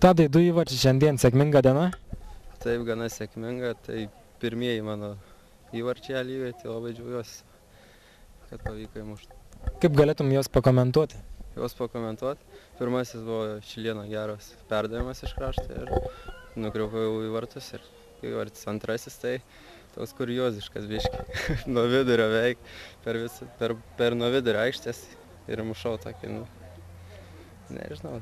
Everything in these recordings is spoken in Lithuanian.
Tadai, 2 įvarčiai šiandien, sėkminga diena? Taip, gana sėkminga, tai pirmieji mano įvarčiai lygiai, tai labai džiaugiuosi, kad pavyko įmušti. Kaip galėtum juos pakomentuoti? Juos pakomentuoti. Pirmasis buvo Šilėno geras perdavimas iš krašto ir nukreipau į vartus ir įvartis. Antrasis tai toks kurioziškas biškį, nuo vidurio veik, per nuo vidurio aikštės ir mušau tokį, nežinau.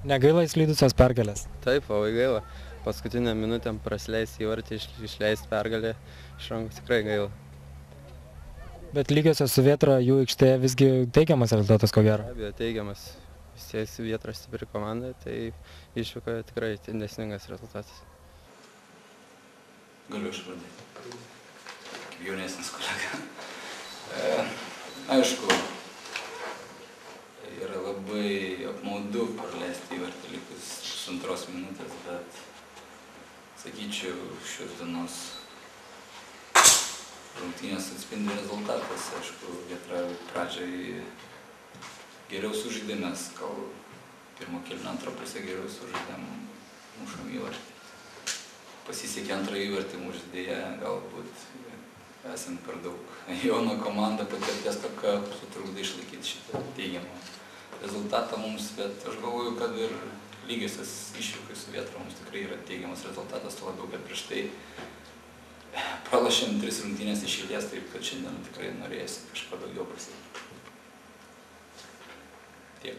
Negaila įslydusios pergalės? Taip, labai gaila. Paskutinę minutę prasileisti įvartį, išleisti pergalę iš rankų tikrai gaila. Bet lygiosios su Vėtra jų aikštėje visgi teigiamas rezultatas, ko gero? Be abejo, teigiamas. Vis tiek Vėtra stipri komanda, tai išvykoje tikrai nesningas rezultatas. Galiu išvardyti, kaip jaunesnis kolega. Aišku, yra labai apmaudu praleisti įvartį likus 2 minutės, bet sakyčiau, šios dienos rungtynės atspindi rezultatas. Aišku, Vėtra pradžiai geriau sužaidė, mes gal pirmo kėlinio antrą pusę geriau sužaidėm, mušam įvartį. Pasisekė antrą įvartį mušti, dėja, galbūt esam per daug jauno komanda, patirties tokia sutrukdė išlaikyti šitą teigiamą rezultatą mums, bet aš galvoju, kad ir lygiosios išvykai su Vėtra mums tikrai yra teigiamas rezultatas, tuo labiau, kad prieš tai pralašėm 3 rungtynės iš eilės, taip kad šiandien tikrai norėjusi kažko daugiau pasiekti. Tiek.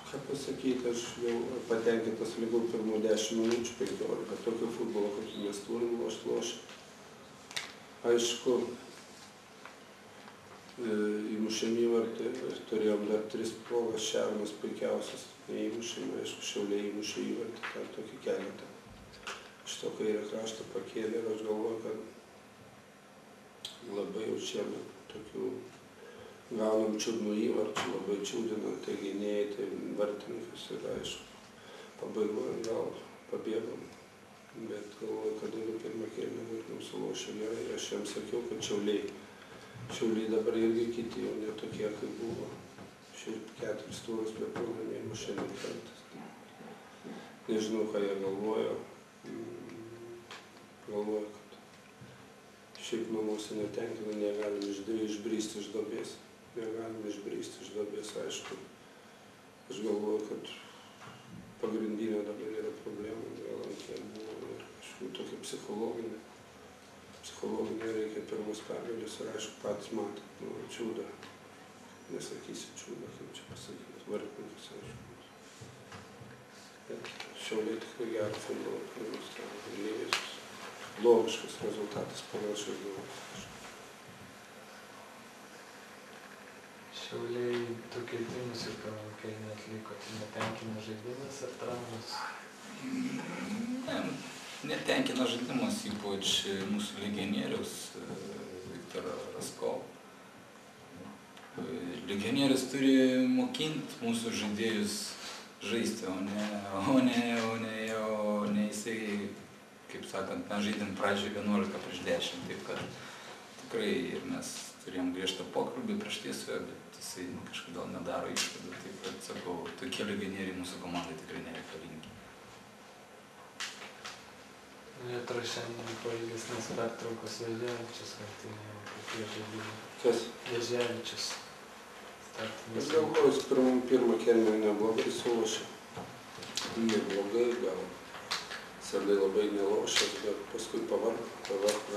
Ką pasakyti, aš jau patenkintas lygau pirmų 10 minučių, 15, tokio futbolo, kokį mes turim, lošti. Aišku, įmušėm įvartį ir turėjom dar 3 progas, Šernas puikiausias, neįmušėm, aišku, Šiauliai įmušė įvartį, ten tokį keletą. Iš to kairę kraštą pakėlė ir aš galvoju, kad labai jau čia tokių gaunam čiūdnų įvarčių, labai čiūdina, tai gynėjai, tai vartininkas ir aišku, pabaigoje gal pabėgom, bet galvoju, kad pirmą kėlinį būtum sulošę gerai, aš jam sakiau, kad Šiauliai dabar irgi kiti jau ne tokie, kaip buvo. Šiaip 4 turus be pralaimėjimų šiandien kartas. Nežinau, ką jie galvojo. Galvoju, kad šiaip namuose netenkina, negalim išbrysti iš duobės. Aišku. Aš galvoju, kad pagrindinė dabar yra problema, gal ant kiek buvo ir kažkaip tokia psichologinė. Psichologinė reikia pirmus pergalės ir aišku patys matot, čiūdą, nesakysiu čiūdą, kaip čia pasakyti, vartininkas, aišku. Bet Šiauliai tikrai gerą futbolą pradės, logiškas rezultatas pagal šios dienos. Šiauliai du keitimus ir pirmam kėlinį atliko, tai netenkina žaidimas ar traumos? Netenkina žaidimas, ypač mūsų legionieriaus Viktoro Raskovo. Legionierius turi mokinti mūsų žaidėjus žaisti, o ne jisai, kaip sakant, mes žaidėm pradžioje 11-10, taip kad tikrai ir mes turėjom griežtą pokalbį prieš tai su juo, bet jisai kažkodėl nedaro išvadų, taip kad sakau, tokie legionieriai mūsų komandai tikrai nereikalingi. Vėtra šiandien po ilgesnės pertraukos Veževičius rungtynėje, kokie žaidimai? Kas? Veževičius. Aš galvoju, pirmą kėlinį neblogai sulošė. Neblogai, gal Sardai labai nelošęs, bet paskui pavargo.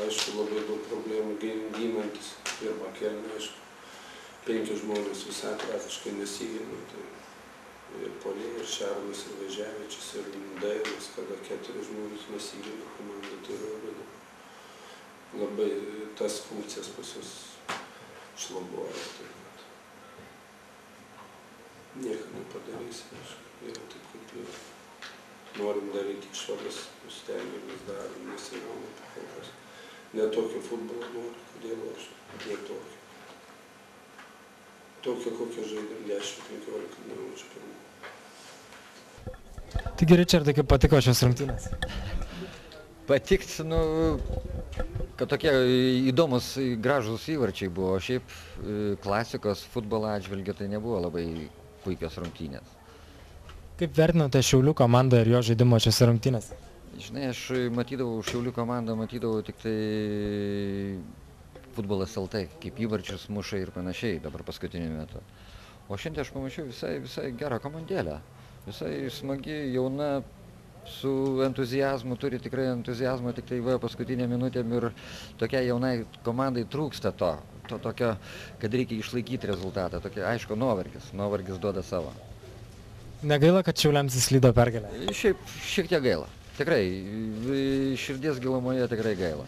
Aišku, labai daug problemų gynantis. Pirmą kėlinį, aišku, 5 žmonės visai praktiškai nesigino. Ir Poliai, ir Šernas, ir Veževičius, ir Dainas, kada 4 žmonės nesigino komandai, tai yra labai daug. Labai tas funkcijas pas jūs šlabuoja. Nieko nepadarysi, yra taip kaip yra. Norim daryti išvadas, stengiamės darom, nesigauna pakolkas. Ne tokio futbolo noriu, kodėl aš, ne tokio. Tokio, kokio žaidėm 10-15 minučių pirmų. Taigi, Ričardai, kaip patiko šios rungtynės? Patikt, kad tokie įdomus, gražūs įvarčiai buvo, o šiaip klasikos futbolo atžvilgiu tai nebuvo labai puikios rungtynės. Kaip vertinate Šiaulių komandą ir jo žaidimo šiose rungtynėse? Žinai, aš matydavau Šiaulių komandą, matydavau tik tai futbolas LT, kaip įvarčius muša ir panašiai dabar paskutiniu metu. O šiandien aš pamačiau visai gerą komandėlę. Visai smagi, jauna, su entuziazmu, turi tikrai entuziazmą, tik tai paskutinė minutėm ir tokia jaunai komandai trūksta to tokio, kad reikia išlaikyti rezultatą. Tokia, aišku, nuovargis duoda savo. Negaila, kad Šiauliams įslydo pergalę? Šiaip šiek tiek gaila. Tikrai, širdies gilumoje tikrai gaila.